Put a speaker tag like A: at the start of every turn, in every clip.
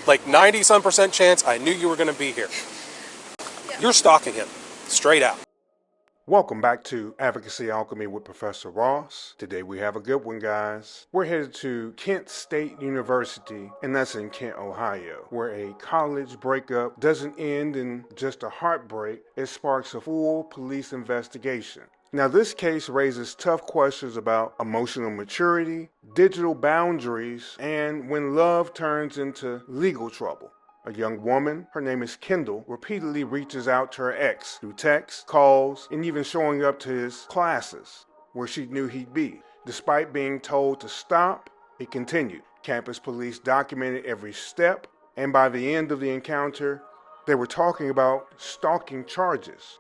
A: like 90-some% chance I knew you were going to be here. Yeah. You're stalking him, straight out.
B: Welcome back to Advocacy Alchemy with Professor Ross. Today we have a good one, guys. We're headed to Kent State University, and that's in Kent, Ohio, where a college breakup doesn't end in just a heartbreak. It sparks a full police investigation. Now, this case raises tough questions about emotional maturity, digital boundaries, and when love turns into legal trouble. A young woman, her name is Kendall, repeatedly reaches out to her ex through texts, calls, and even showing up to his classes, where she knew he'd be. Despite being told to stop, it continued. Campus police documented every step, and by the end of the encounter, they were talking about stalking charges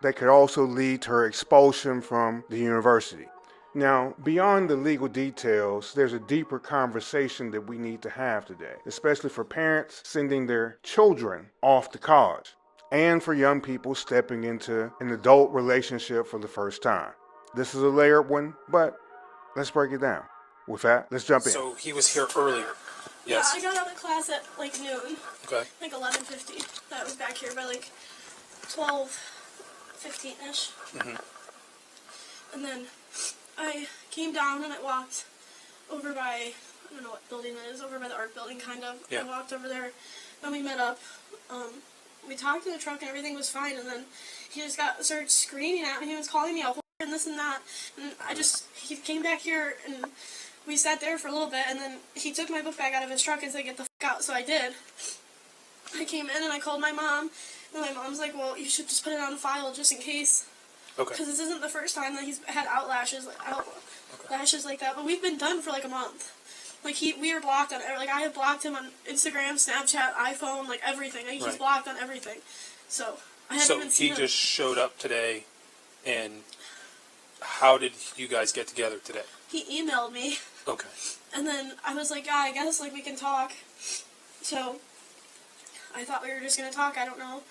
B: that could also lead to her expulsion from the university. Now, beyond the legal details, there's a deeper conversation that we need to have today, especially for parents sending their children off to college, and for young people stepping into an adult relationship for the first time. This is a layered one, but let's break it down. With that, let's jump in.
A: So he was here earlier. Yes.
C: Yeah, I got out of class at like noon.
A: Okay.
C: Like 11:50. That was back here by like 12:15-ish.
A: Mm-hmm.
C: And then I came down and I walked over by, I don't know what building it is, over by the art building kind of.
A: Yeah.
C: I walked over there and we met up. We talked in the truck and everything was fine, and then he just started screaming at me. He was calling me a whore and this and that. And he came back here and we sat there for a little bit, and then he took my book bag out of his truck and said, "Get the fuck out." So I did. I came in and I called my mom, and my mom's like, "Well, you should just put it on file just in case."
A: Okay.
C: Because this isn't the first time that he's had outlashes like that, but we've been done for like a month. Like we were blocked on, like I have blocked him on Instagram, Snapchat, iPhone, like everything. Like he's blocked on everything. So I haven't even seen him.
A: So he just showed up today, and how did you guys get together today?
C: He emailed me.
A: Okay.
C: And then I was like, yeah, I guess like we can talk. So I thought we were just gonna talk. I don't know.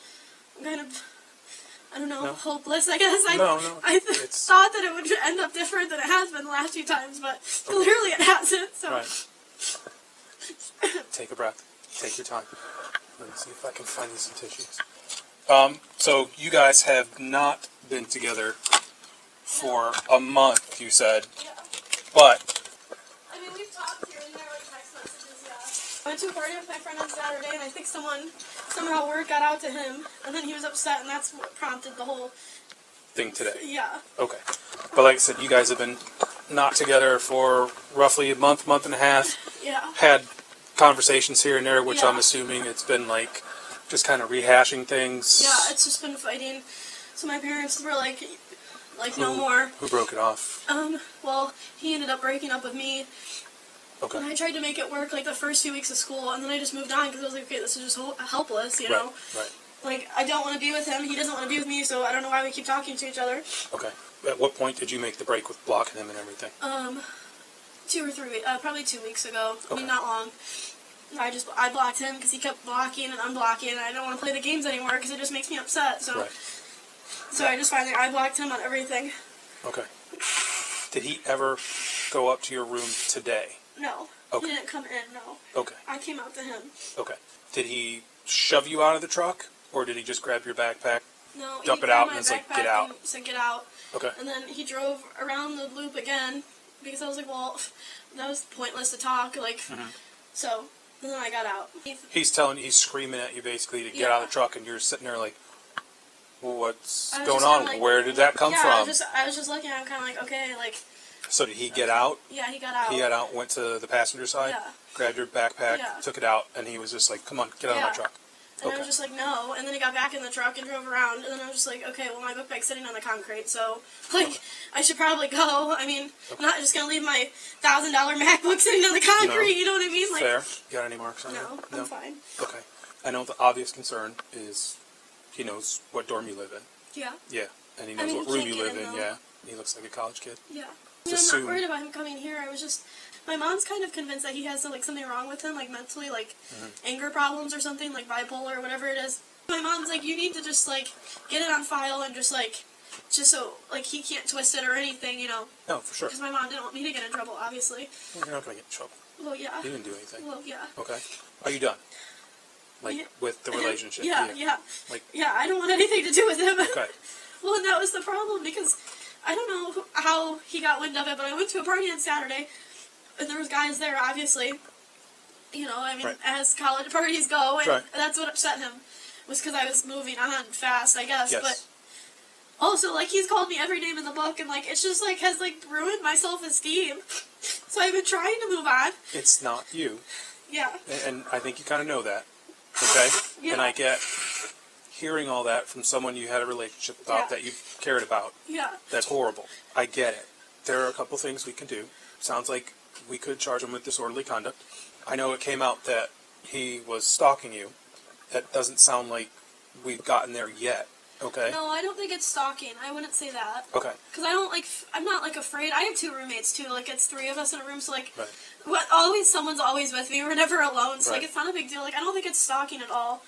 C: I'm kind of, I don't know, hopeless, I guess. I thought that it would end up different than it has been the last few times, but clearly it hasn't, so.
A: Right. Take a breath. Take your time. Let me see if I can find you some tissues. So you guys have not been together for a month, you said.
C: Yeah.
A: But.
C: I mean, we've talked here and there, like text messages, yeah. I went to a party with my friend on Saturday, and I think somehow word got out to him, and then he was upset, and that's what prompted the whole
A: thing today.
C: Yeah.
A: Okay. But like I said, you guys have been not together for roughly a month and a half.
C: Yeah.
A: Had conversations here and there, which I'm assuming it's been like just kind of rehashing things.
C: Yeah, it's just been fighting. So my parents were like no more.
A: Who broke it off?
C: Well, he ended up breaking up with me.
A: Okay.
C: And I tried to make it work like the first few weeks of school, and then I just moved on because I was like, okay, this is just helpless, you know?
A: Right.
C: Like, I don't want to be with him, he doesn't want to be with me, so I don't know why we keep talking to each other.
A: Okay. At what point did you make the break with blocking him and everything?
C: 2 or 3 weeks, probably 2 weeks ago.
A: Okay.
C: I mean, not long. I blocked him because he kept blocking and unblocking, and I don't want to play the games anymore because it just makes me upset, so.
A: Right.
C: So I just finally, I blocked him on everything.
A: Okay. Did he ever go up to your room today?
C: No.
A: Okay.
C: He didn't come in, no.
A: Okay.
C: I came out to him.
A: Okay. Did he shove you out of the truck, or did he just grab your backpack,
C: no,
A: dump it out, and it's like, get out?
C: And said, get out.
A: Okay.
C: And then he drove around the loop again, because I was like, well, that was pointless to talk, like, so, and then I got out.
A: He's screaming at you basically to get out of the truck, and you're sitting there like, well, what's going on?
C: Like,
A: where did that come from?
C: I was just looking, I'm kind of like, okay, like.
A: So did he get out?
C: Yeah, he got out.
A: He got out, went to the passenger side, grabbed your backpack, took it out, and he was just like, come on, get out of my truck.
C: And I was just like, no. And then he got back in the truck and drove around. And then I was just like, okay, well, my book bag's sitting on the concrete, so, like, I should probably go. I mean, I'm not just going to leave my $1,000 MacBook sitting on the concrete, you know what I mean? Like,
A: fair. You got any marks on you?
C: No, I'm fine.
A: Okay. I know the obvious concern is he knows what dorm you live in.
C: Yeah.
A: Yeah. And he knows what room you live in, yeah. He looks like a college kid.
C: Yeah. I'm not worried about him coming here. I was just, my mom's kind of convinced that he has like something wrong with him, like mentally, like anger problems or something, like bipolar or whatever it is. My mom's like, you need to just like get it on file and just so like he can't twist it or anything, you know.
A: No, for sure.
C: Because my mom didn't want me to get in trouble, obviously.
A: Well, you're not going to get in trouble.
C: Well, yeah.
A: You didn't do anything.
C: Well, yeah.
A: Okay. Are you done? Like,
C: Yeah.
A: with the relationship?
C: Yeah.
A: Like,
C: yeah, I don't want anything to do with him.
A: okay.
C: Well, and that was the problem, because I don't know how he got wind of it, but I went to a party on Saturday, and there was guys there, obviously. You know, I mean,
A: Right.
C: as college parties go, and
A: Right.
C: that's what upset him, was because I was moving on fast, I guess,
A: Yes.
C: but also, like, he's called me every name in the book, and, like, it's just, like, has, like, ruined my self-esteem. So I've been trying to move on.
A: It's not you.
C: Yeah.
A: And I think you kind of know that. Okay?
C: Yeah.
A: And I get hearing all that from someone you had a relationship about,
C: Yeah.
A: that you cared about.
C: Yeah.
A: That's horrible. I get it. There are a couple things we can do. Sounds like we could charge him with disorderly conduct. I know it came out that he was stalking you. That doesn't sound like we've gotten there yet. Okay?
C: No, I don't think it's stalking. I wouldn't say that.
A: Okay.
C: Because I don't, like, I'm not, like, afraid. I have 2 roommates, too. Like, it's 3 of us in a room, so, like,
A: Right.
C: someone's always with me. We're never alone, so,
A: Right.
C: like, it's not a big deal. Like, I don't think it's stalking at all.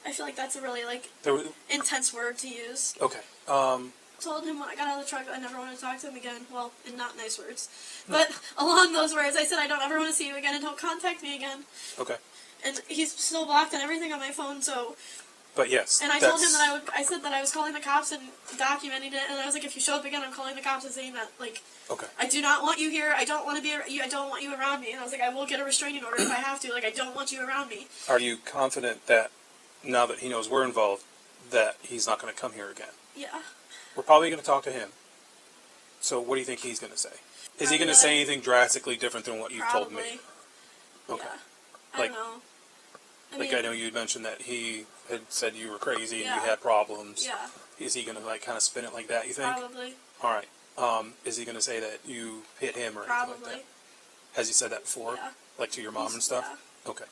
C: I feel like that's a really, like,
A: There was,
C: intense word to use.
A: okay.
C: Told him when I got out of the truck I never want to talk to him again. Well, in not nice words. But along those words, I said I don't ever want to see you again and don't contact me again.
A: Okay.
C: And he's still blocked on everything on my phone, so...
A: But yes.
C: And I told him that I said that I was calling the cops and documenting it, and I was like, if you show up again, I'm calling the cops and saying that, like,
A: Okay.
C: I do not want you here, I don't want to be, I don't want you around me, and I was like, I will get a restraining order if I have to, like, I don't want you around me.
A: Are you confident that now that he knows we're involved, that he's not going to come here again?
C: Yeah.
A: We're probably going to talk to him. So what do you think he's going to say? Is he going to say anything drastically different than what you've told me? Okay.
C: Yeah. I
A: Like-
C: don't know.
A: I know you had mentioned that he had said you were crazy and
C: Yeah.
A: you had problems.
C: Yeah,
A: Is he going to like kind of spin it like that, you think?
C: probably.
A: All right. Is he going to say that you hit him or anything like
C: Probably.
A: that? Has he said that before?
C: Yeah.
A: Like to your mom and stuff? Okay.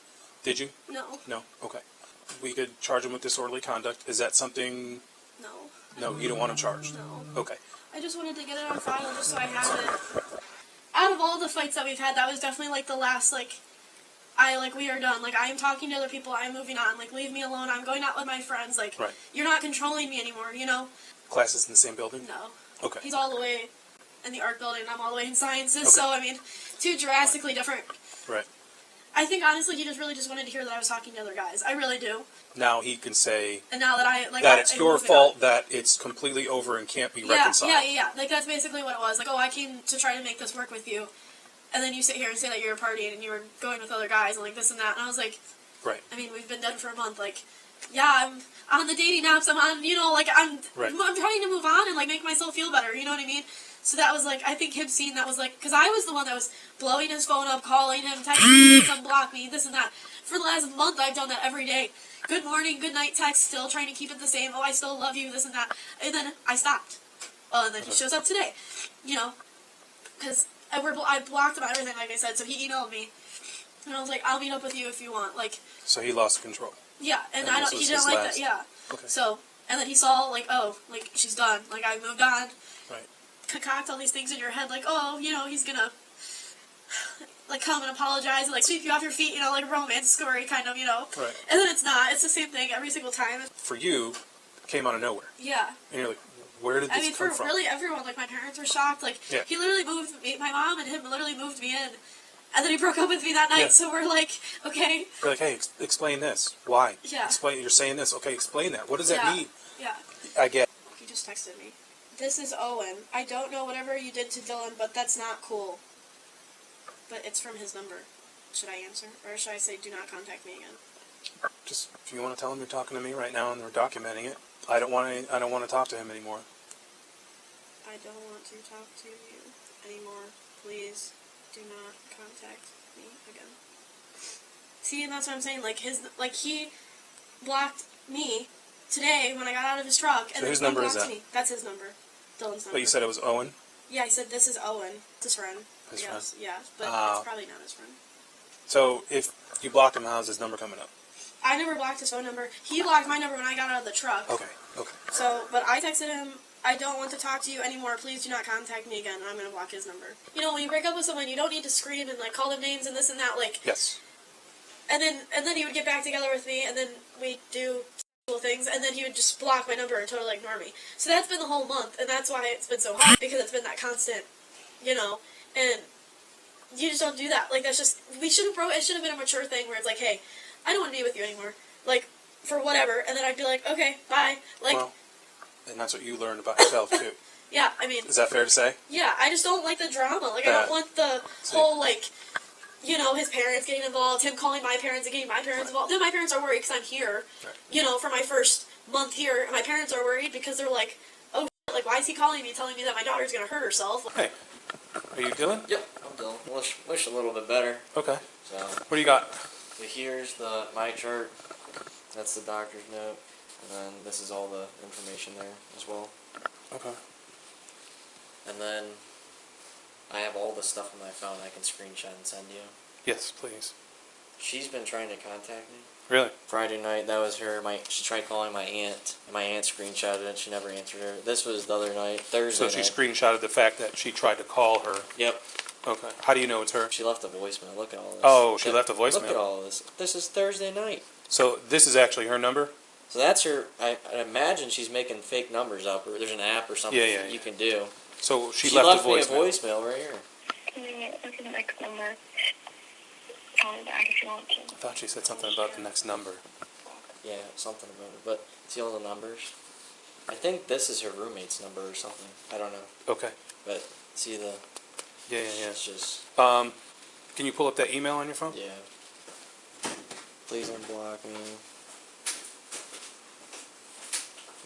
A: Did you?
C: No.
A: No? Okay. We could charge him with disorderly conduct. Is that something...
C: No.
A: No, you don't want him charged?
C: No.
A: Okay.
C: I just wanted to get it on file just so I have it. Out of all the fights that we've had, that was definitely, like, the last, like, we are done. Like, I am talking to other people, I am moving on. Like, leave me alone, I'm going out with my friends. Like,
A: Right.
C: you're not controlling me anymore, you know?
A: Classes in the same building?
C: No.
A: Okay.
C: He's all the way in the art building, and I'm all the way in sciences,
A: Okay.
C: so, I mean, 2 drastically different.
A: Right.
C: I think, honestly, he just really just wanted to hear that I was talking to other guys. I really do.
A: Now he can say
C: And now that I, like...
A: that it's your fault, that it's completely over and can't be reconciled.
C: Yeah. Like, that's basically what it was. Like, oh, I came to try to make this work with you. And then you sit here and say that you're partying and you were going with other guys and, like, this and that. And I was like...
A: Right.
C: I mean, we've been done for a month. Like, yeah, I'm on the dating apps. I'm on, you know, like, I'm trying to move on and, like, make myself feel better. You know what I mean? So that was, like, I think him seeing that was, like... Because I was the one that was blowing his phone up, calling him, texting him, unblock me, this and that. For the last month, I've done that every day. Good morning, good night text, still trying to keep it the same. Oh, I still love you, this and that. And then I stopped. And then he shows up today. You know? Because I blocked him on everything, like I said, so he emailed me. And I was like, I'll meet up with you if you want. Like...
A: So he lost control.
C: Yeah, and
A: And this
C: he
A: was
C: didn't
A: his
C: like
A: last-
C: that, yeah.
A: Okay.
C: So, and then he saw, like, oh, like, she's done. Like, I moved on.
A: Right.
C: Concoct all these things in your head, like, oh, you know, he's gonna, like, come and apologize and, like, sweep you off your feet, you know, like a romance story, kind of, you know.
A: Right.
C: And then it's not. It's the same thing every single time.
A: For you, it came out of nowhere.
C: Yeah.
A: And you're like, where did this
C: I mean,
A: come
C: for
A: from?
C: really everyone, like, my parents were shocked. Like,
A: Yeah.
C: he literally moved me, my mom and him literally moved me in. And then he broke up with me that night,
A: Yeah.
C: so we're like, okay.
A: You're like, hey, explain this. Why?
C: Yeah.
A: Explain. You're saying this. Okay, explain that. What does that
C: Yeah.
A: mean?
C: Yeah.
A: I get.
C: He just texted me. This is Owen. I don't know whatever you did to Dylan, but that's not cool. But it's from his number. Should I answer? Or should I say, do not contact me again?
A: Just if you want to tell him you're talking to me right now and we're documenting it, I don't want to talk to him anymore.
C: I don't want to talk to you anymore. Please do not contact me again. See, and that's what I'm saying. Like, he blocked me today when I got out of his truck. And
A: So whose
C: then
A: number is
C: unblocked
A: that?
C: me. That's his number. Dylan's number.
A: But you said it was Owen.
C: Yeah, I said, this is Owen. His friend.
A: His
C: Yes,
A: friend?
C: yeah, but
A: Oh.
C: it's probably not his friend.
A: So if you block him, how's his number coming up?
C: I never blocked his phone number. He blocked my number when I got out of the truck.
A: Okay. Okay.
C: So, but I texted him, I don't want to talk to you anymore. Please do not contact me again. I'm going to block his number. You know, when you break up with someone, you don't need to scream and, like, call them names and this and that, like...
A: Yes.
C: And then he would get back together with me, and then we'd do sexual things, and then he would just block my number and totally ignore me. So that's been the whole month, and that's why it's been so hard, because it's been that constant, you know, and you just don't do that. Like, that's just, it should have been a mature thing where it's like, hey, I don't want to be with you anymore. Like, for whatever. And then I'd be like, okay, bye. Like,
A: Well, and that's what you learned about yourself, too.
C: yeah, I mean.
A: Is that fair to say?
C: Yeah, I just don't like the drama. Like, I don't want the whole, like, you know, his parents getting involved, him calling my parents and getting my parents involved. Then my parents are worried because I'm here, you know, for my first month here. And my parents are worried because they're like, oh, like, why is he calling me telling me that my daughter's going to hurt herself?
A: Hey, are you Dylan?
D: Yep, I'm Dylan. Wish a little bit better.
A: Okay.
D: So,
A: What do you got?
D: so here's my chart. That's the doctor's note. And then this is all the information there as well.
A: Okay.
D: And then I have all the stuff on my phone I can screenshot and send you.
A: Yes, please.
D: She's been trying to contact me.
A: Really?
D: Friday night, that was her. She tried calling my aunt. My aunt screenshotted it. She never answered her. This was the other night, Thursday
A: So she
D: night.
A: screenshotted the fact that she tried to call her.
D: Yep.
A: Okay. How do you know it's her?
D: She left a voicemail. Look at all this.
A: Oh, she left a voicemail.
D: Look at all this. This is Thursday night.
A: So this is actually her number?
D: So that's her. I imagine she's making fake numbers up, or there's an app or something
A: Yeah.
D: you can do.
A: So she
D: left
A: a
D: me a
A: voicemail.
D: voicemail right here.
E: Can you look at the next number? Call me back if you want to.
A: I thought she said something about the next number.
D: Yeah, something about it. But see all the numbers? I think this is her roommate's number or something. I don't know.
A: Okay.
D: But see the.
A: Yeah.
D: It's just.
A: Can you pull up that email on your phone?
D: Yeah. Please unblock me.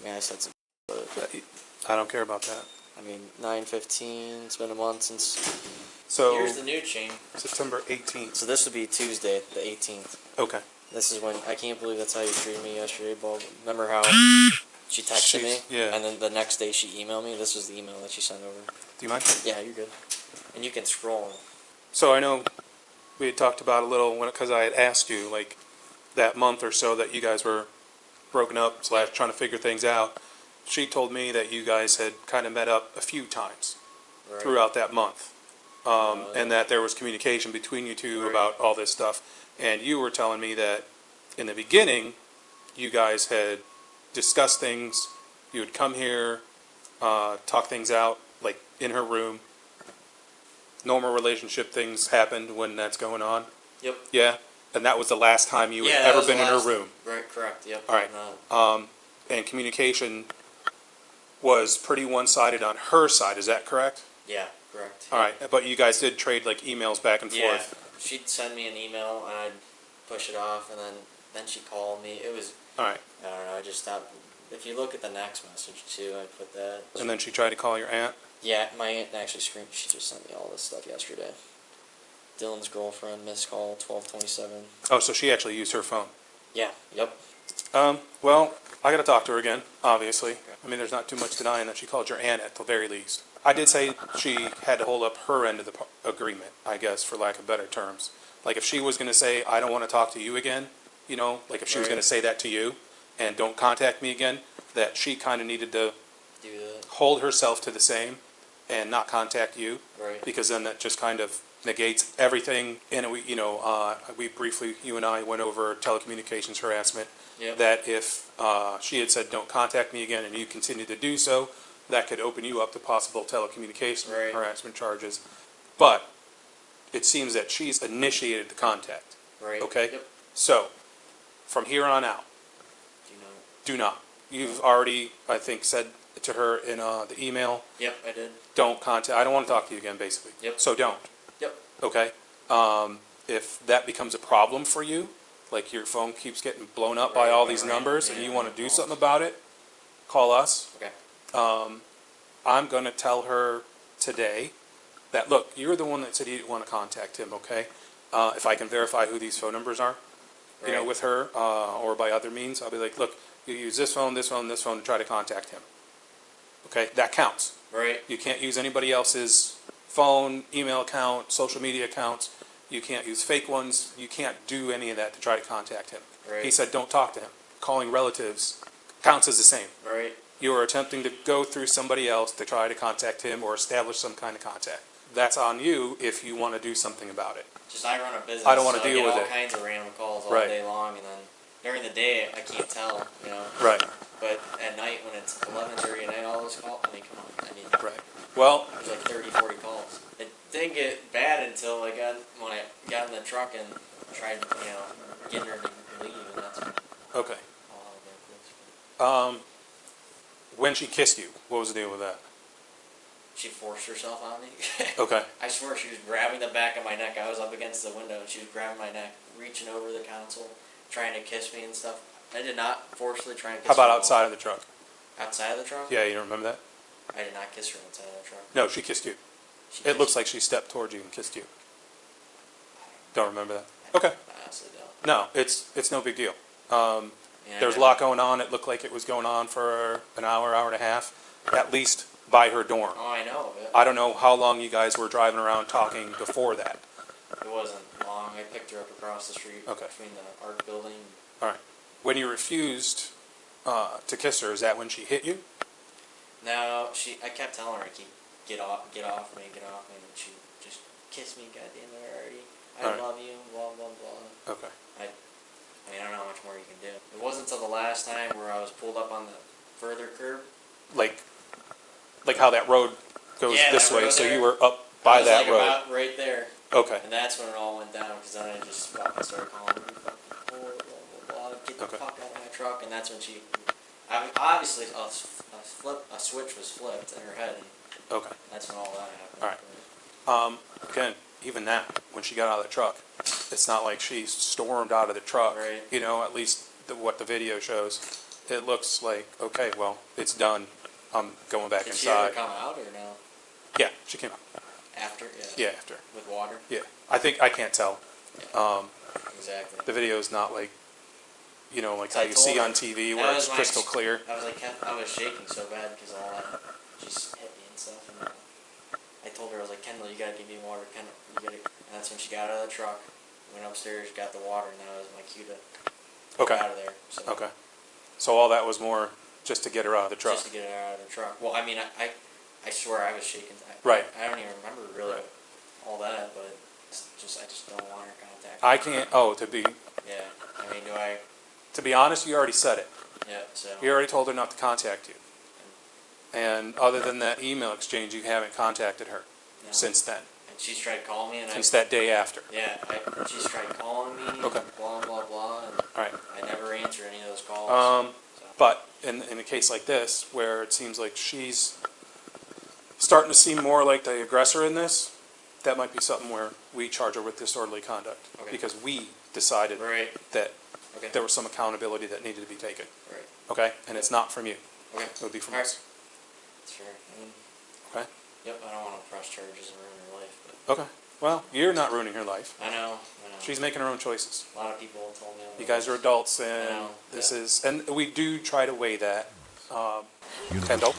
D: I mean, I said some. But
A: I don't care about that.
D: I mean, 9/15. It's been a month since.
A: So
D: Here's the new chain.
A: September 18th.
D: So this would be Tuesday, the 18th.
A: Okay.
D: This is when I can't believe that's how you treated me yesterday, Bob. Remember how she texted me?
A: Yeah.
D: And then the next day she emailed me. This was the email that she sent over.
A: Do you mind?
D: Yeah, you're good. And you can scroll.
A: So I know we had talked about a little because I had asked you like that month or so that you guys were broken up / trying to figure things out. She told me that you guys had kind of met up a few times
D: Right.
A: throughout that month. And that there was communication between you two
D: Right.
A: about all this stuff. And you were telling me that in the beginning, you guys had discussed things. You would come here, talk things out, like in her room. Normal relationship things happened when that's going on.
D: Yep.
A: Yeah? And that was the last time you had
D: that
A: ever
D: was
A: been
D: the
A: in her
D: last-
A: room.
D: Right, correct, yep.
A: All right.
D: And,
A: And communication was pretty one-sided on her side. Is that correct?
D: yeah, correct.
A: All right. But you guys did trade like emails back and
D: Yeah,
A: forth.
D: she'd send me an email and I'd push it off, and then she called me. It was,
A: All right.
D: I don't know, I just stopped. If you look at the next message too, I put that.
A: And then she tried to call your aunt.
D: Yeah, my aunt actually she just sent me all this stuff yesterday. Dylan's girlfriend, missed call, 12:27.
A: Oh, so she actually used her phone.
D: Yeah, yep.
A: Well, I got to talk to her again, obviously. I mean, there's not too much denying that she called your aunt at the very least. I did say she had to hold up her end of the agreement, I guess, for lack of better terms. Like, if she was going to say, I don't want to talk to you again, you know, like if she was
D: Right.
A: going to say that to you and don't contact me again, that she kind of needed to
D: Do that.
A: hold herself to the same and not contact you.
D: Right.
A: Because then that just kind of negates everything. And we, we briefly, you and I went over telecommunications harassment.
D: Yep.
A: That if she had said, don't contact me again, and you continue to do so, that could open you up to possible telecommunication
D: Right.
A: harassment charges. But it seems that she's initiated the contact.
D: Right.
A: Okay?
D: Yep.
A: So, from here on out,
D: Do you know?
A: do not. You've already, I think, said to her in the email,
D: Yep, I did.
A: don't contact, I don't want to talk to you again, basically.
D: Yep.
A: So don't.
D: Yep.
A: Okay? If that becomes a problem for you, like your phone keeps getting blown up by
D: Right,
A: all these
D: right,
A: numbers
D: yeah,
A: and you want to do
D: calls.
A: something about it, call us.
D: Okay.
A: I'm going to tell her today that, look, you're the one that said you didn't want to contact him, okay? If I can verify who these phone numbers are,
D: Right.
A: with her, or by other means, I'll be like, look, you use this phone, this phone, this phone to try to contact him. Okay? That counts.
D: Right.
A: You can't use anybody else's phone, email account, social media accounts. You can't use fake ones. You can't do any of that to try to contact him.
D: Right.
A: He said don't talk to him. Calling relatives counts as the same.
D: Right.
A: You are attempting to go through somebody else to try to contact him or establish some kind of contact. That's on you if you want to do something about it.
D: Just I run a business.
A: I don't wanna
D: so
A: deal
D: I get
A: with
D: all
A: it.
D: kinds of random calls all
A: Right.
D: day long, and then during the day I can't tell,
A: Right.
D: But at night when it's 11:30 at night, all those calls. I mean, come on, I need.
A: Right. Well,
D: There's like 30, 40 calls. didn't get bad until when I got in the truck and tried, getting her to leave, and that's when
A: Okay.
D: all hell broke loose.
A: When she kissed you, what was the deal with that?
D: She forced herself on me.
A: Okay.
D: I swear she was grabbing the back of my neck. I was up against the window and she was grabbing my neck, reaching over the console, trying to kiss me and stuff. I did not forcefully try and kiss
A: How about
D: her.
A: outside of the truck?
D: Outside of the truck?
A: Yeah, you don't remember that?
D: I did not kiss her outside of the truck.
A: No, she kissed you.
D: She
A: It looks like she stepped towards you and kissed you. Don't remember that? Okay.
D: I honestly don't.
A: No, it's no big deal.
D: Yeah,
A: There was a lot going on. It looked like it was going on for an hour, hour and a half, at least by her dorm.
D: Oh, I know. But
A: I don't know how long you guys were driving around talking before that.
D: it wasn't long. I picked her up across the street
A: Okay.
D: between the art building.
A: All right. When you refused to kiss her, is that when she hit you?
D: No, I kept telling her to get off me, and she just kissed me, goddamn it already. I
A: Alright.
D: love you, blah blah blah.
A: Okay.
D: I don't know how much more you can do. It wasn't until the last time where I was pulled up on the further curb.
A: Like how that road goes
D: Yeah,
A: this
D: that
A: way,
D: road
A: so
D: there.
A: you were up
D: I
A: by
D: was
A: that
D: like
A: road.
D: about right there,
A: Okay.
D: and that's when it all went down. Because then I just fucking started calling her, blah blah blah, get the
A: Okay.
D: fuck out of my truck, and that's when obviously a switch was flipped in her head, and
A: Okay.
D: that's when all that happened.
A: All right. Again, even now, when she got out of the truck, it's not like she stormed out of the truck.
D: Right.
A: At least what the video shows. It looks like, okay, well, it's done. I'm going back
D: Did she ever
A: inside.
D: come out or no?
A: Yeah, she came out.
D: After?
A: Yeah, after.
D: With water?
A: Yeah. I can't tell.
D: Exactly.
A: The video is not like, like how
D: I
A: you
D: told
A: see
D: her.
A: on TV
D: That
A: where
D: was
A: it's
D: my
A: crystal
D: ex-
A: clear.
D: I was like, I was shaking so bad because all that just hit me and stuff. And I told her, I was like, Kendall, you gotta give me water. Kendall, you gotta. And that's when she got out of the truck, went upstairs, got the water, and that was my cue to
A: Okay.
D: get out of there. So
A: Okay. So all that was more just to get her out of the truck.
D: Just to get her out of the truck. Well, I mean, I swear I was shaking.
A: Right.
D: I don't even remember really
A: Right.
D: all that, but I just don't want her contact.
A: I can't. Oh, to be
D: Yeah. I mean, do I?
A: honest, you already said it.
D: Yeah. So.
A: You already told her not to contact you. And other than that email exchange, you haven't contacted her
D: No.
A: since then.
D: And she's tried calling me, and
A: Since that day after.
D: Yeah, she's tried calling me,
A: Okay.
D: and blah, blah, blah, and
A: All right.
D: I never answer any of those calls. So.
A: But in a case like this, where it seems like she's starting to seem more like the aggressor in this, that might be something where we charge her with disorderly conduct.
D: Okay.
A: Because we decided
D: Right,
A: that
D: okay,
A: there was some accountability that needed to be taken.
D: right,
A: Okay? And it's not from you.
D: okay,
A: It would be from
D: All right.
A: us.
D: that's fair. I mean,
A: Okay?
D: yep, I don't want to press charges and ruin her life, but
A: Okay. Well, you're not ruining her life.
D: I know.
A: She's making her own choices.
D: A lot of people told me.
A: You guys are adults,
D: I
A: and
D: know,
A: this
D: yeah.
A: is, and we do try to weigh that. Kendall,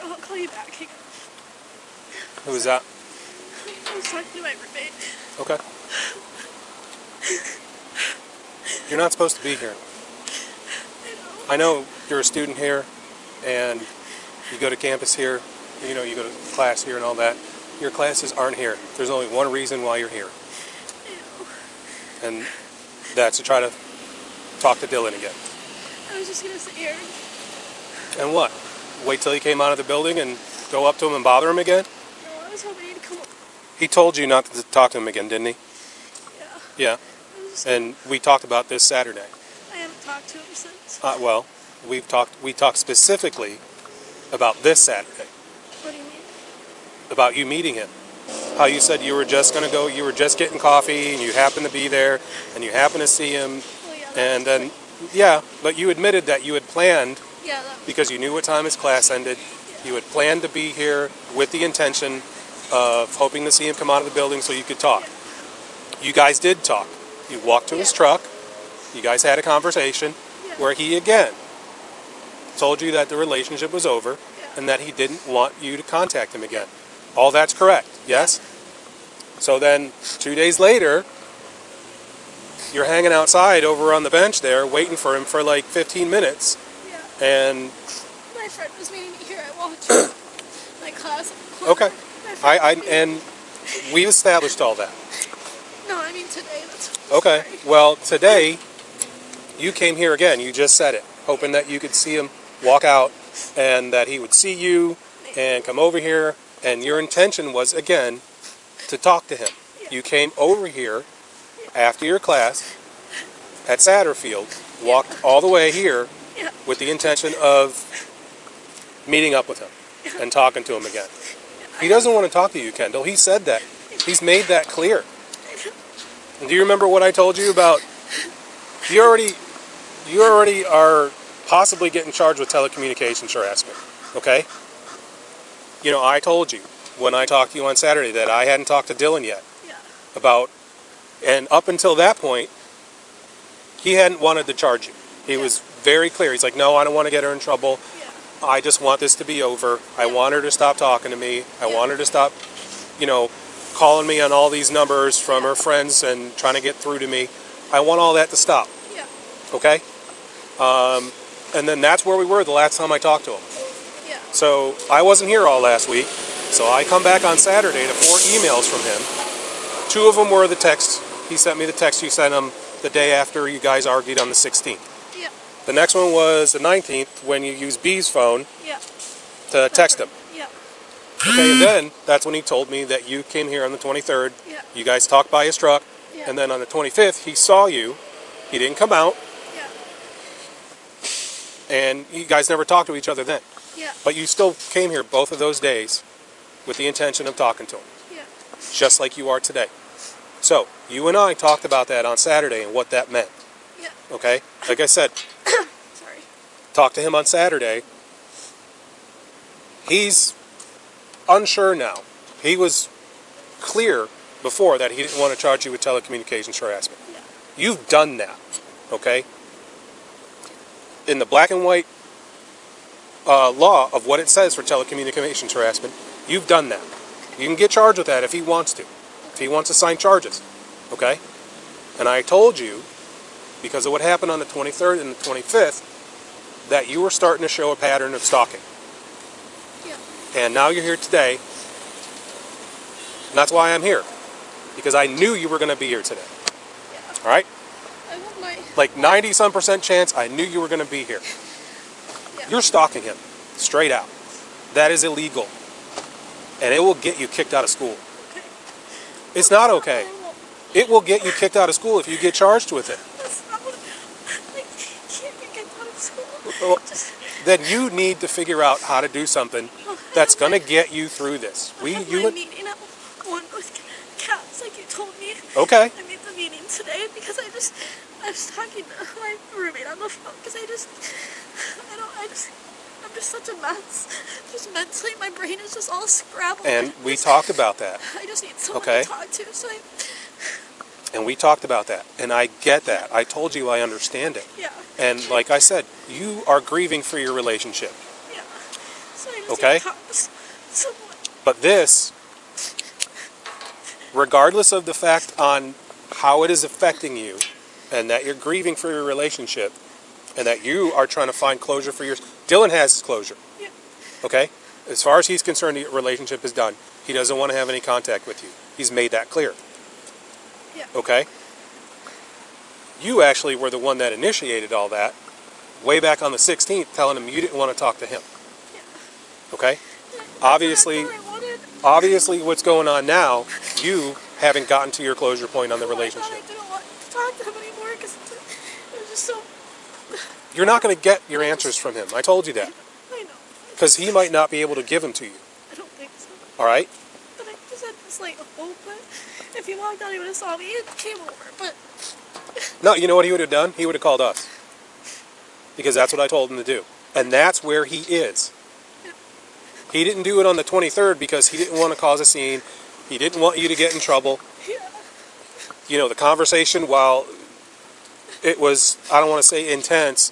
C: I'll call you back.
A: who is that?
C: I was talking to my roommate.
A: Okay. You're not supposed to be here. I know you're a student here, and you go to campus here, you go to class here and all that. Your classes aren't here. There's only one reason why you're here. And that's to try to talk to Dylan again.
C: I was just gonna sit here.
A: And what? Wait till he came out of the building and go up to him and bother him again?
C: No, I was hoping he'd come.
A: He told you not to talk to him again, didn't he?
C: Yeah.
A: Yeah.
C: I was just,
A: And we talked about this Saturday.
C: I haven't talked to him since.
A: Well, we talked specifically about this Saturday,
C: What do you mean?
A: about you meeting him. How you said you were just going to go, you were just getting coffee, and you happened to be there, and you happened to see him,
C: Well, yeah.
A: and then, yeah, but you admitted that you had planned,
C: Yeah, that.
A: because you knew what time his class ended, you had planned to be here with the intention of hoping to see him come out of the building so you could talk. You guys did talk. You walked to his truck, you guys had a conversation where he again told you that the relationship was over and that he didn't want you to contact him again. All that's correct, yes? So then 2 days later, you're hanging outside over on the bench there waiting for him for like 15 minutes,
C: Yeah.
A: and
C: My friend was meeting me here at Walter. My class.
A: okay,
C: My friend was meeting-
A: and we've established all that.
C: No, I mean today. That's.
A: Okay,
C: Sorry.
A: well, today, you came here again, you just said it, hoping that you could see him walk out and that he would see you and come over here And your intention was, again, to talk to him.
C: Yeah.
A: You came over here after your class at Satterfield, walked all the way here
C: Yeah.
A: with the intention of meeting up with him and talking to him again. He doesn't want to talk to you, Kendall. He said that. He's made that clear. And do you remember what I told you about? You already are possibly getting charged with telecommunications harassment. Okay? You know, I told you when I talked to you on Saturday that I hadn't talked to Dylan yet
C: Yeah.
A: about, and up until that point, he hadn't wanted to charge you. He was very clear. He's like, no, I don't want to get her in trouble.
C: Yeah.
A: I just want this to be over. I want her to stop talking to me. I want her to stop, calling me on all these numbers from her friends and trying to get through to me. I want all that to stop.
C: Yeah.
A: Okay? And then that's where we were the last time I talked to him.
C: Yeah.
A: So I wasn't here all last week. So I come back on Saturday to 4 emails from him. 2 of them were the text. He sent me the text you sent him the day after you guys argued on the 16th.
C: Yeah.
A: The next one was the 19th when you used B's phone
C: Yeah.
A: to text him.
C: Yeah.
A: Okay, and then that's when he told me that you came here on the 23rd.
C: Yeah.
A: You guys talked by his truck.
C: Yeah.
A: And then on the 25th, he saw you. He didn't come out.
C: Yeah.
A: And you guys never talked to each other then.
C: Yeah.
A: But you still came here both of those days with the intention of talking to him.
C: Yeah.
A: Just like you are today. So, you and I talked about that on Saturday and what that meant.
C: Yeah.
A: Okay? Like I said,
C: Sorry.
A: talked to him on Saturday. He's unsure now. He was clear before that he didn't want to charge you with telecommunications harassment.
C: Yeah.
A: You've done that. Okay? In the black and white law of what it says for telecommunications harassment, you've done that. You can get charged with that if he wants to. If he wants to sign charges. Okay? And I told you, because of what happened on the 23rd and the 25th, that you were starting to show a pattern of stalking.
C: Yeah.
A: And now you're here today. And that's why I'm here. Because I knew you were going to be here today.
C: Yeah.
A: Alright?
C: I want my.
A: Like 90-some% chance I knew you were going to be here.
C: Yeah.
A: You're stalking him. Straight out. That is illegal. And it will get you kicked out of school.
C: Okay.
A: It's not okay.
C: I won't.
A: It will get you kicked out of school if you get charged with it.
C: That's not what. I can't get kicked out of school.
A: Well,
C: Just.
A: then you need to figure out how to do something that's going to get you through this.
C: I have my meeting at 1 with cats, like you told me.
A: Okay.
C: I made the meeting today because I was talking to my roommate on the phone because I'm just such a mess. Just mentally, my brain is just all scrabbled.
A: And we talked about that.
C: I just need someone
A: Okay.
C: to talk to, so
A: And we talked about that. And I get that. I told you I understand it.
C: yeah.
A: And like I said, you are grieving for your relationship.
C: Yeah. So I just
A: Okay.
C: need to talk to someone.
A: But this, regardless of the fact on how it is affecting you, and that you're grieving for your relationship, and that you are trying to find closure for yours, Dylan has his closure.
C: Yeah.
A: Okay? As far as he's concerned, the relationship is done. He doesn't want to have any contact with you. He's made that clear.
C: Yeah.
A: Okay? You actually were the one that initiated all that way back on the 16th, telling him you didn't want to talk to him.
C: Yeah.
A: Okay?
C: That's
A: Obviously,
C: what I wanted.
A: what's going on now, you haven't gotten to your closure point on the
C: I thought
A: relationship.
C: I didn't want to talk to him anymore because it was just so.
A: You're not going to get your answers from him. I told you that.
C: I know.
A: Because he might not be able to give them to you.
C: I don't think so.
A: All right?
C: But I just had this like hope that if he walked out, he would have saw me and came over. But
A: No, you know what he would have done? He would have called us. Because that's what I told him to do. And that's where he is. He didn't do it on the 23rd because he didn't want to cause a scene. He didn't want you to get in trouble.
C: yeah,
A: You know, the conversation, while it was, I don't want to say intense,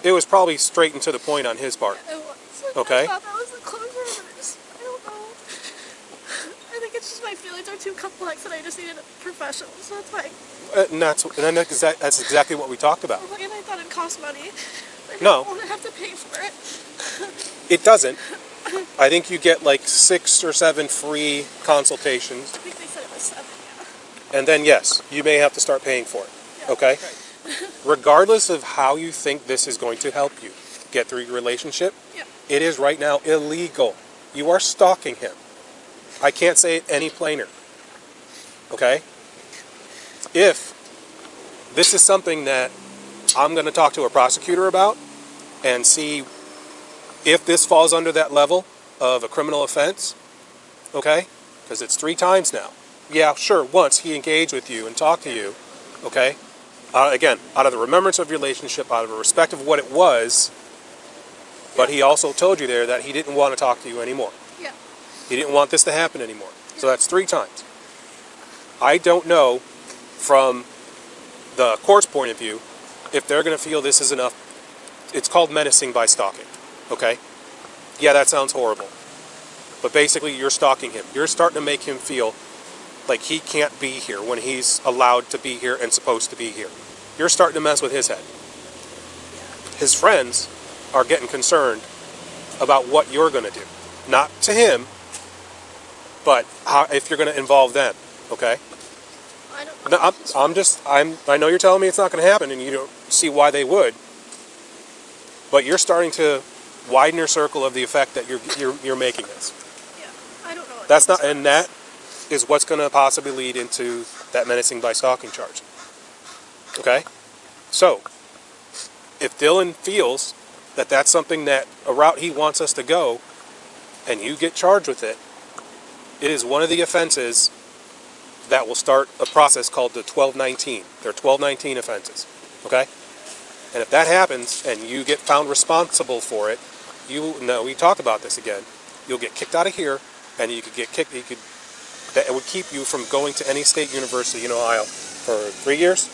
A: it was probably straight and to the point on his part.
C: it was.
A: Okay.
C: I thought that was the closure, but I don't know. I think it's just my feelings are too complex and I just needed a professional. So that's why.
A: That's exactly what we talked about.
C: And I thought it'd cost money. I
A: No.
C: didn't want to have to pay for it.
A: It doesn't. I think you get like 6 or 7 free consultations.
C: I think they said it was 7. Yeah.
A: And then, yes, you may have to start paying for it.
C: Yeah.
A: Okay? Regardless of how you think this is going to help you get through your relationship,
C: Yeah.
A: it is right now illegal. You are stalking him. I can't say it any plainer. Okay? If this is something that I'm going to talk to a prosecutor about and see if this falls under that level of a criminal offense, okay? Because it's 3 times now. Yeah, sure, once he engaged with you and talked to you, okay? Again, out of the remembrance of your relationship, out of a respect of what it was, but he also told you there that he didn't want to talk to you anymore.
C: Yeah.
A: He didn't want this to happen anymore. So that's 3 times. I don't know from the court's point of view if they're going to feel this is enough. It's called menacing by stalking, okay? Yeah, that sounds horrible. But basically, you're stalking him. You're starting to make him feel like he can't be here when he's allowed to be here and supposed to be here. You're starting to mess with his head. His friends are getting concerned about what you're going to do. Not to him, but if you're going to involve them, okay?
C: I don't
A: No, I know you're telling me it's not going to happen and you don't see why they would, but you're starting to widen your circle of the effect that you're making this.
C: Yeah, I don't know.
A: That's not, and that is what's going to possibly lead into that menacing by stalking charge. Okay? So, if Dylan feels that that's something that a route he wants us to go, and you get charged with it, it is one of the offenses that will start a process called the 1219. They're 1219 offenses. Okay? And if that happens and you get found responsible for it, we talked about this again. You'll get kicked out of here, and you could get kicked. That would keep you from going to any state university in Ohio for 3 years.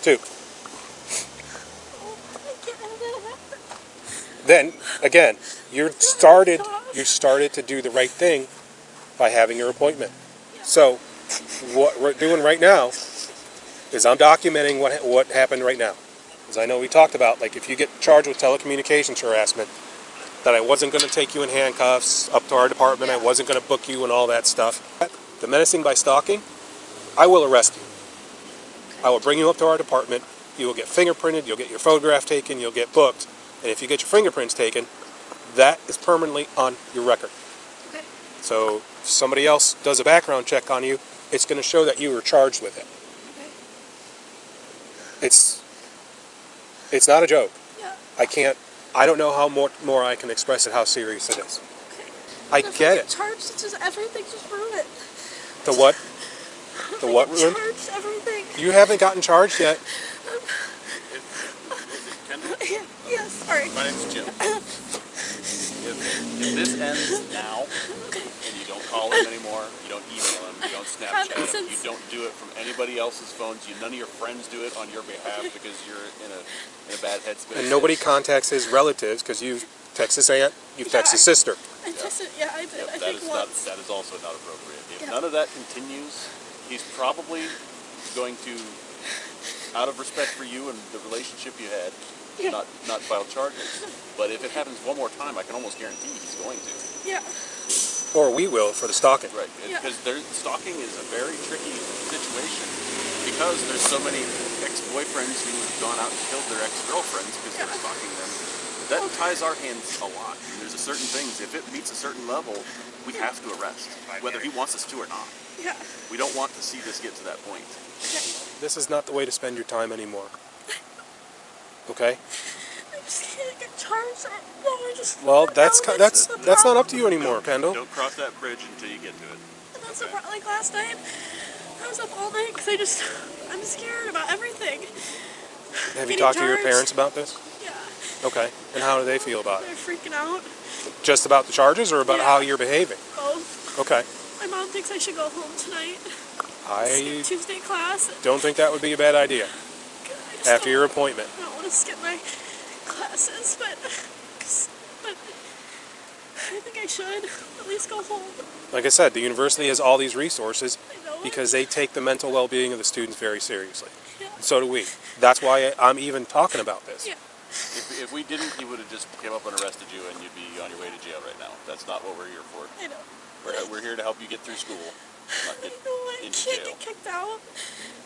A: 2. Then again, you started to do the right thing by having your appointment. So what we're doing right now is I'm documenting what happened right now. Because I know we talked about, like, if you get charged with telecommunications harassment, that I wasn't going to take you in handcuffs up to our department, I wasn't going to book you and all that stuff. The menacing by stalking, I will arrest you. I will bring you up to our department, you will get fingerprinted, you'll get your photograph taken, you'll get booked, and if you get your fingerprints taken, that is permanently on your record.
C: Okay.
A: So if somebody else does a background check on you, it's going to show that you were charged with it.
C: Okay.
A: It's not a joke.
C: Yeah.
A: I don't know how more I can express it, how serious it is.
C: Okay.
A: I get it.
C: Charged, it's just everything just ruined it.
A: The what? The what ruined?
C: Charged everything.
A: You haven't gotten charged yet.
C: Yeah, yeah, sorry.
F: My name's Jim. If this ends now, and you don't call him anymore, you don't email him, you don't Snapchat him, you don't do it from anybody else's phones, none of your friends do it on your behalf because you're in a bad headspace.
A: And nobody contacts his relatives because you text his aunt, you text his sister.
C: I texted, yeah, I did.
F: Yep,
C: I think once.
F: that is also not appropriate. If
C: Yeah.
F: none of that continues, he's probably going to, out of respect for you and the relationship you had,
C: Yeah.
F: not file charges. But if it happens one more time, I can almost guarantee he's going to.
C: Yeah.
A: Or we will for the stalking.
F: Right,
C: Yeah.
F: because stalking is a very tricky situation because there's so many ex-boyfriends who have gone out and killed their ex-girlfriends because they're stalking them. That ties our hands a lot. There's a certain things, if it meets a certain level, we have to arrest, whether he wants us to or not.
C: Yeah.
F: We don't want to see this get to that point.
A: This is not the way to spend your time anymore. Okay?
C: I just can't get charged. No, I just.
A: Well, that's
C: the
A: not
C: problem.
A: up to you anymore, Kendall.
F: Don't cross that bridge until you get to it.
C: And that's the problem. Like last night, I was up all night because I'm scared about everything.
A: Have you
C: Getting
A: talked to your
C: charged.
A: parents about this?
C: Yeah.
A: Okay. And how do they feel about
C: They're
A: it?
C: freaking out.
A: Just about the charges or about
C: Yeah.
A: how you're behaving?
C: Both.
A: Okay.
C: My mom thinks I should go home tonight.
A: I
C: Skip Tuesday class.
A: don't think that would be a bad idea
C: I just
A: after
C: don't-
A: your appointment.
C: I don't want to skip my classes, but I think I should at least go home.
A: Like I said, the university has all these resources
C: I know.
A: because they take the mental well-being of the students very seriously.
C: Yeah.
A: And so do we. That's why I'm even talking about this.
C: Yeah.
F: If we didn't, he would have just came up and arrested you and you'd be on your way to jail right now. That's not what we're here for.
C: I know.
F: We're here to help you get through school, not
C: I
F: get
C: know. I
F: into
C: can't
F: jail.
C: get kicked out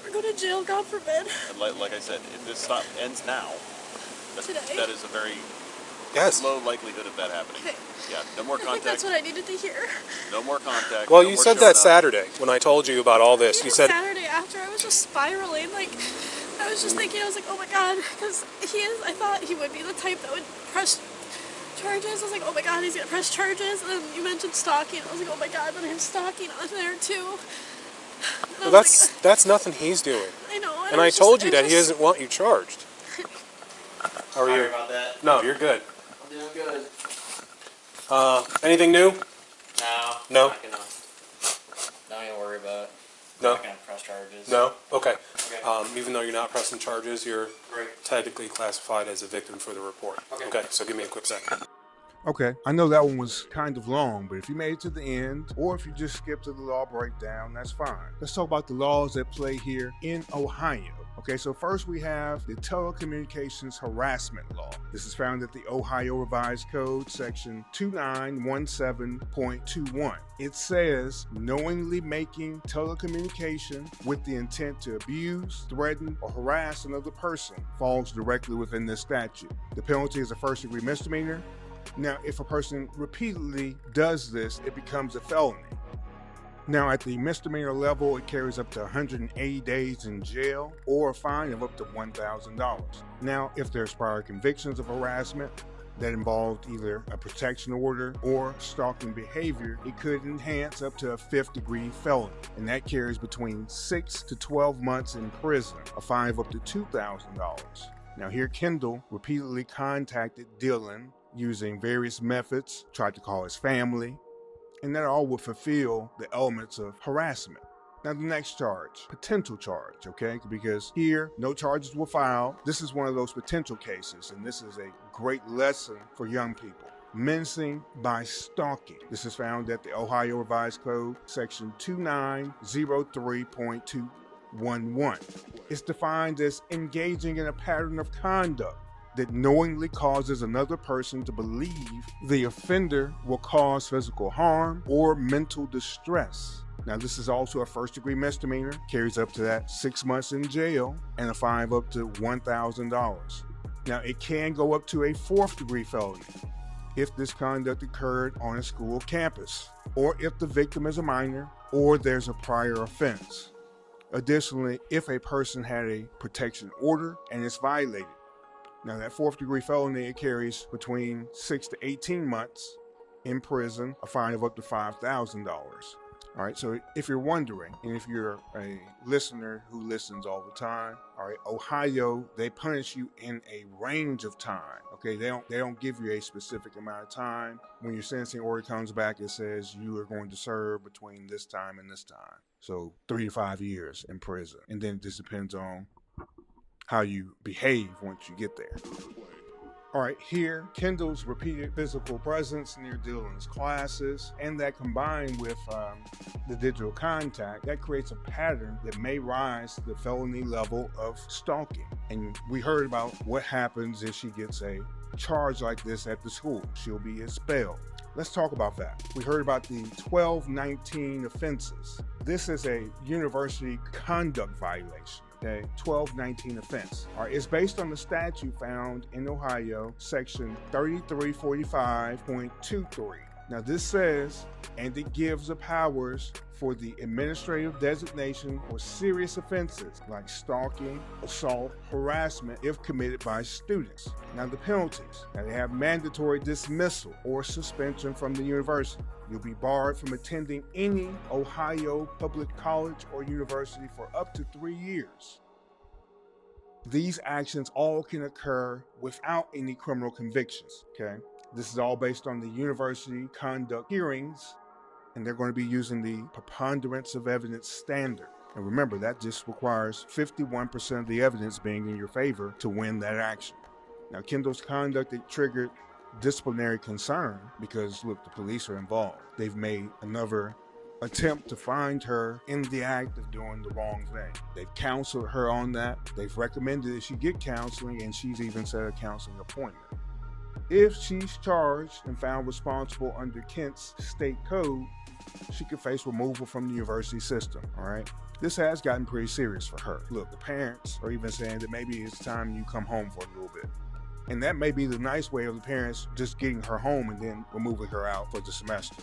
C: or go to jail. God forbid.
F: And like I said, if this ends now,
C: Today?
F: that is a very
A: Yes.
F: Low likelihood of that happening.
C: Okay.
F: Yeah, no more
C: I think
F: contact.
C: that's what I needed to hear.
F: No more contact.
A: Well,
F: no
A: you
F: more
A: said
F: showing
A: that
F: up.
A: Saturday when I told you about all this. You said,
C: Saturday after, I was just spiraling. Like, I was just thinking, I was like, oh my god, because I thought he would be the type that would press charges. I was like, oh my god, he's gonna press charges. And then you mentioned stalking. I was like, oh my god, but I have stalking on there too.
A: well, that's nothing he's doing.
C: I know.
A: And I told you that he doesn't want you charged. How are
D: Sorry
A: you?
D: about that.
A: No, you're good.
D: I'm doing good.
A: Anything new?
D: No. Not gonna worry about it.
A: No.
D: Not gonna press charges.
A: No? Okay.
D: Okay.
A: Even though you're not pressing charges, you're
D: Right.
A: technically classified as a victim for the report.
D: Okay.
A: So give me a quick second.
B: Okay, I know that one was kind of long, but if you made it to the end, or if you just skipped to the law breakdown, that's fine. Let's talk about the laws that play here in Ohio. Okay, so first we have the telecommunications harassment law. This is found at the Ohio Revised Code, section 2917.21. It says knowingly making telecommunication with the intent to abuse, threaten, or harass another person falls directly within this statute. The penalty is a first-degree misdemeanor. Now, if a person repeatedly does this, it becomes a felony. Now, at the misdemeanor level, it carries up to 180 days in jail or a fine of up to $1,000. Now, if there's prior convictions of harassment that involved either a protection order or stalking behavior, it could enhance up to a 5th-degree felony, and that carries between 6 to 12 months in prison, a fine of up to $2,000. Now, here Kendall repeatedly contacted Dylan using various methods, tried to call his family, and that all would fulfill the elements of harassment. Now the next charge, potential charge, okay? Because here, no charges were filed. This is one of those potential cases, and this is a great lesson for young people. Menacing by stalking. This is found at the Ohio Revised Code, section 2903.211. It's defined as engaging in a pattern of conduct that knowingly causes another person to believe the offender will cause physical harm or mental distress. Now, this is also a first-degree misdemeanor, carries up to that 6 months in jail and a fine of up to $1,000. Now, it can go up to a 4th-degree felony if this conduct occurred on a school campus, or if the victim is a minor, or there's a prior offense. Additionally, if a person had a protection order and it's violated. Now, that 4th-degree felony, it carries between 6 to 18 months in prison, a fine of up to $5,000. All right, so if you're wondering, and if you're a listener who listens all the time, all right, Ohio, they punish you in a range of time. Okay, they don't give you a specific amount of time. When your sentencing order comes back, it says you are going to serve between this time and this time. So 3 to 5 years in prison, and then it just depends on how you behave once you get there. All right, here, Kendall's repeated physical presence near Dylan's classes, and that combined with the digital contact, that creates a pattern that may rise to the felony level of stalking. And we heard about what happens if she gets a charge like this at the school. She'll be expelled. Let's talk about that. We heard about the 1219 offenses. This is a university conduct violation. Okay, 1219 offense. All right, it's based on the statute found in Ohio, section 3345.23. Now this says, and it gives the powers for the administrative designation for serious offenses like stalking, assault, harassment if committed by students. Now the penalties, now they have mandatory dismissal or suspension from the university. You'll be barred from attending any Ohio public college or university for up to 3 years. These actions all can occur without any criminal convictions, okay? This is all based on the university conduct hearings, and they're going to be using the preponderance of evidence standard. And remember, that just requires 51% of the evidence being in your favor to win that action. Now, Kendall's conduct, it triggered disciplinary concern because, look, the police are involved. They've made another attempt to find her in the act of doing the wrong thing. They've counseled her on that. They've recommended that she get counseling, and she's even set a counseling appointment. If she's charged and found responsible under Kent's state code, she could face removal from the university system, all right? This has gotten pretty serious for her. Look, the parents are even saying that maybe it's time you come home for a little bit. And that may be the nice way of the parents just getting her home and then removing her out for the semester.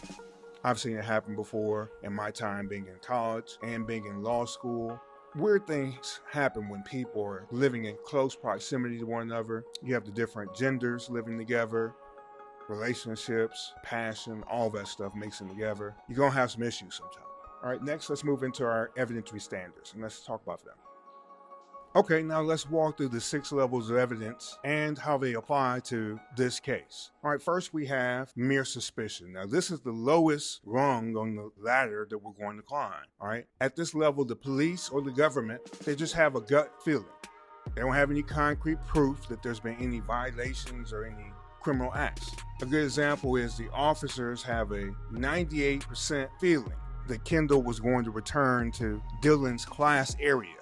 B: I've seen it happen before in my time being in college and being in law school. Weird things happen when people are living in close proximity to one another. You have the different genders living together, relationships, passion, all that stuff mixing together. You're going to have some issues sometimes. All right, next let's move into our evidentiary standards and let's talk about them. Okay, now let's walk through the 6 levels of evidence and how they apply to this case. All right, first we have mere suspicion. Now this is the lowest rung on the ladder that we're going to climb. All right, at this level, the police or the government, they just have a gut feeling. They don't have any concrete proof that there's been any violations or any criminal acts. A good example is the officers have a 98% feeling that Kendall was going to return to Dylan's class area.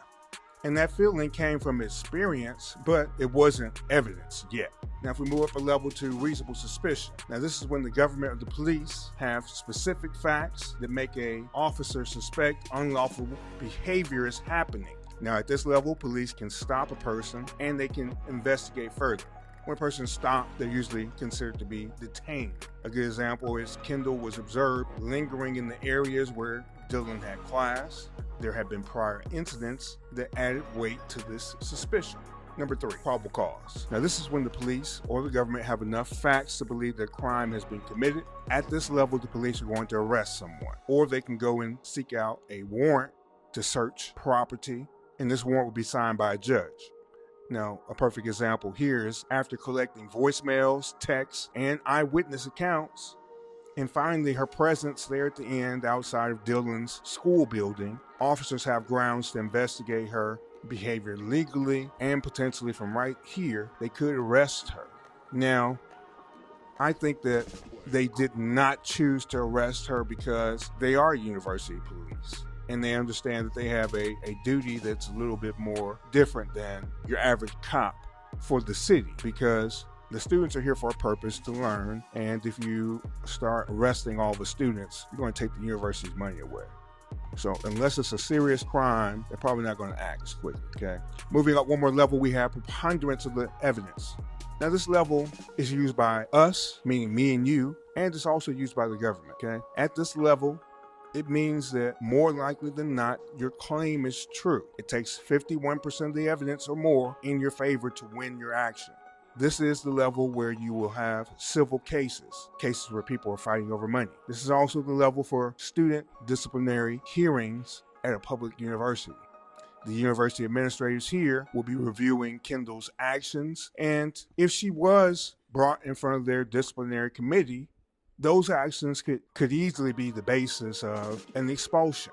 B: And that feeling came from experience, but it wasn't evidence yet. Now, if we move up a level to reasonable suspicion, now this is when the government or the police have specific facts that make an officer suspect unlawful behavior is happening. Now, at this level, police can stop a person and they can investigate further. When a person is stopped, they're usually considered to be detained. A good example is Kendall was observed lingering in the areas where Dylan had class. There had been prior incidents that added weight to this suspicion. Number 3, probable cause. Now this is when the police or the government have enough facts to believe that a crime has been committed. At this level, the police are going to arrest someone, or they can go and seek out a warrant to search property, and this warrant will be signed by a judge. Now, a perfect example here is after collecting voicemails, texts, and eyewitness accounts, and finally her presence there at the end outside of Dylan's school building, officers have grounds to investigate her behavior legally, and potentially from right here, they could arrest her. Now, I think that they did not choose to arrest her because they are university police. And they understand that they have a duty that's a little bit more different than your average cop for the city, because the students are here for a purpose to learn. And if you start arresting all the students, you're going to take the university's money away. So unless it's a serious crime, they're probably not going to act as quickly, okay? Moving up one more level, we have preponderance of the evidence. Now this level is used by us, meaning me and you, and it's also used by the government, okay? At this level, it means that more likely than not, your claim is true. It takes 51% of the evidence or more in your favor to win your action. This is the level where you will have civil cases where people are fighting over money. This is also the level for student disciplinary hearings at a public university. The university administrators here will be reviewing Kendall's actions, and if she was brought in front of their disciplinary committee, those actions could easily be the basis of an expulsion,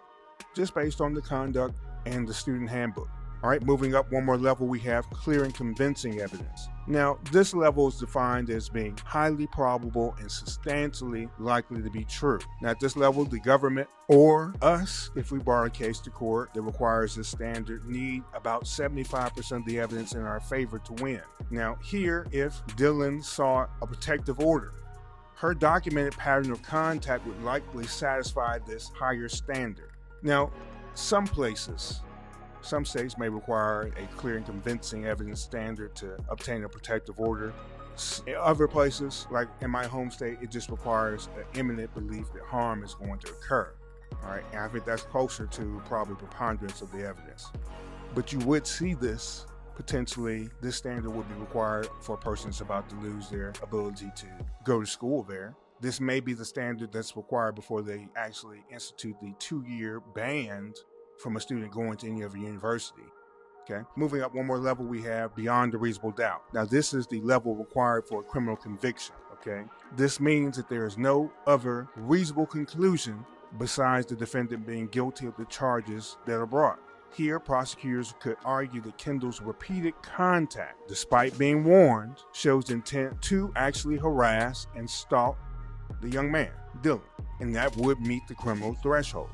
B: just based on the conduct and the student handbook. All right, moving up one more level, we have clear and convincing evidence. Now, this level is defined as being highly probable and substantially likely to be true. Now, at this level, the government or us, if we brought a case to court that requires this standard, need about 75% of the evidence in our favor to win. Now, here, if Dylan sought a protective order, her documented pattern of contact would likely satisfy this higher standard. Now, some states may require a clear and convincing evidence standard to obtain a protective order. In other places, like in my home state, it just requires an imminent belief that harm is going to occur. All right, and I think that's closer to probably preponderance of the evidence. But you would see this potentially, this standard would be required for a person that's about to lose their ability to go to school there. This may be the standard that's required before they actually institute the 2-year ban from a student going to any other university. Okay. Moving up one more level, we have beyond a reasonable doubt. Now, this is the level required for a criminal conviction. Okay. This means that there is no other reasonable conclusion besides the defendant being guilty of the charges that are brought. Here, prosecutors could argue that Kendall's repeated contact, despite being warned, shows intent to actually harass and stalk the young man, Dylan, and that would meet the criminal threshold.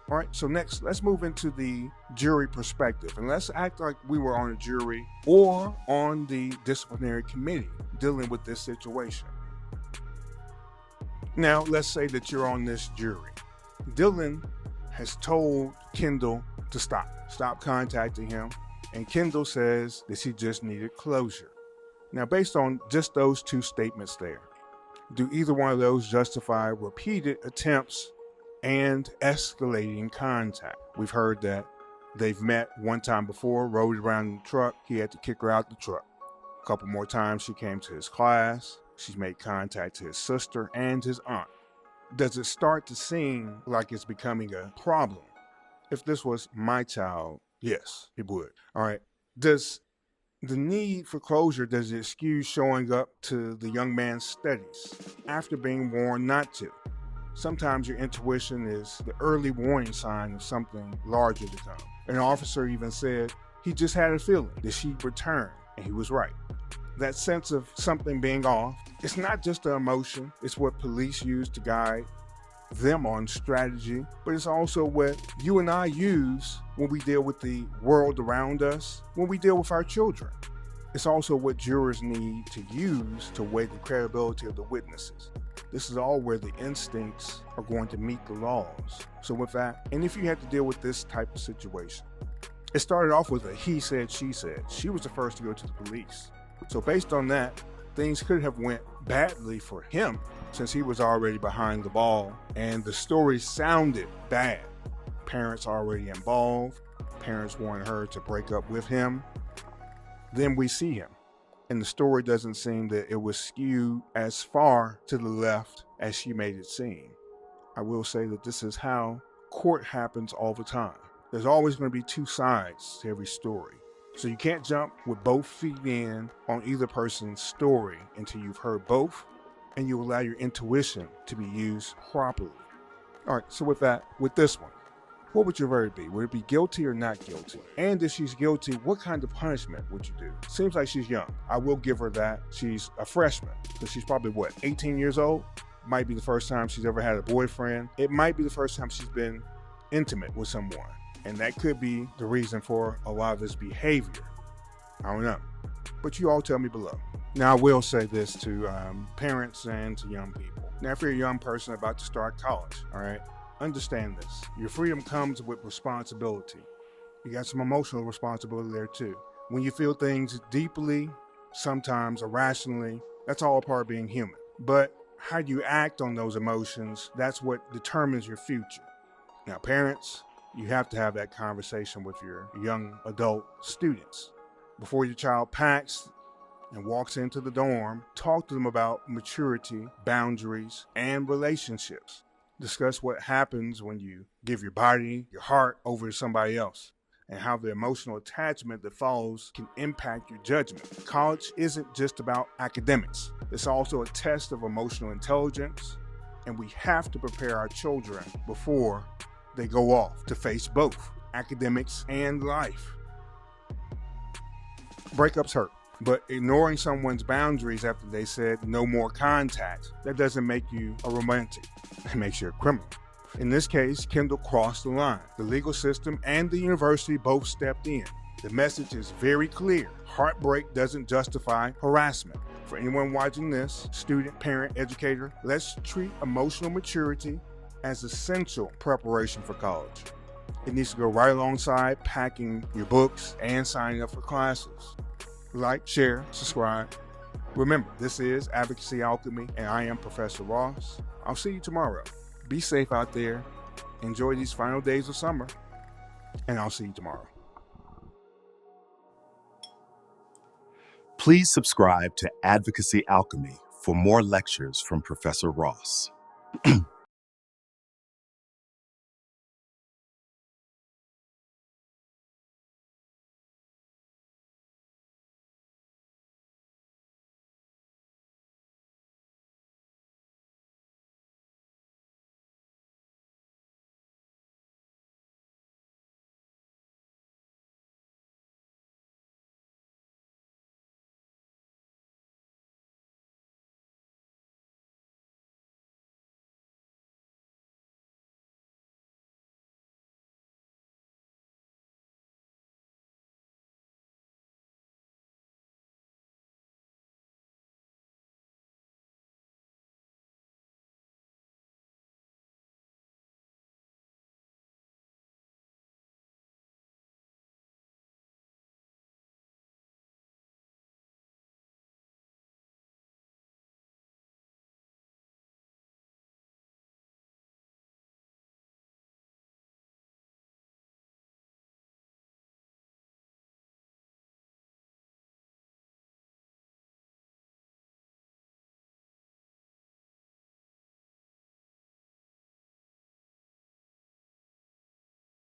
B: All right, so next, let's move into the jury perspective, and let's act like we were on a jury or on the disciplinary committee dealing with this situation. Now, let's say that you're on this jury. Dylan has told Kendall to stop contacting him, and Kendall says that she just needed closure. Now, based on just those two statements there, do either one of those justify repeated attempts and escalating contact? We've heard that they've met one time before, rode around in the truck. He had to kick her out the truck. A couple more times she came to his class. She's made contact to his sister and his aunt. Does it start to seem like it's becoming a problem? If this was my child, yes, it would. All right. Does the need for closure, does it excuse showing up to the young man's studies after being warned not to? Sometimes your intuition is the early warning sign of something larger to come. An officer even said he just had a feeling that she'd return, and he was right. That sense of something being off, it's not just an emotion, it's what police use to guide them on strategy, but it's also what you and I use when we deal with the world around us, when we deal with our children. It's also what jurors need to use to weigh the credibility of the witnesses. This is all where the instincts are going to meet the laws. So with that, and if you had to deal with this type of situation, it started off with a he said, she said. She was the first to go to the police. So based on that, things could have went badly for him since he was already behind the ball and the story sounded bad. Parents already involved. Parents wanted her to break up with him. Then we see him, and the story doesn't seem that it was skewed as far to the left as she made it seem. I will say that this is how court happens all the time. There's always going to be two sides to every story. So you can't jump with both feet in on either person's story until you've heard both and you allow your intuition to be used properly. All right, so with that, with this one, what would your verdict be? Would it be guilty or not guilty? And if she's guilty, what kind of punishment would you do? Seems like she's young. I will give her that. She's a freshman. So she's probably, 18 years old? Might be the first time she's ever had a boyfriend. It might be the first time she's been intimate with someone. And that could be the reason for a lot of this behavior. I don't know. But you all tell me below. Now, I will say this to parents and to young people. Now, if you're a young person about to start college, all right, understand this. Your freedom comes with responsibility. You got some emotional responsibility there too. When you feel things deeply, sometimes irrationally, that's all a part of being human. But how you act on those emotions, that's what determines your future. Now, parents, you have to have that conversation with your young adult students. Before your child packs and walks into the dorm, talk to them about maturity, boundaries, and relationships. Discuss what happens when you give your body, your heart over to somebody else, and how the emotional attachment that follows can impact your judgment. College isn't just about academics. It's also a test of emotional intelligence, and we have to prepare our children before they go off to face both academics and life. Breakups hurt, but ignoring someone's boundaries after they said no more contact, that doesn't make you a romantic. It makes you a criminal. In this case, Kendall crossed the line. The legal system and the university both stepped in. The message is very clear. Heartbreak doesn't justify harassment. For anyone watching this, student, parent, educator, let's treat emotional maturity as essential preparation for college. It needs to go right alongside packing your books and signing up for classes. Like, share, subscribe. Remember, this is Advocacy Alchemy, and I am Professor Ross. I'll see you tomorrow. Be safe out there. Enjoy these final days of summer, and I'll see you tomorrow.
G: Please subscribe to Advocacy Alchemy for more lectures from Professor Ross.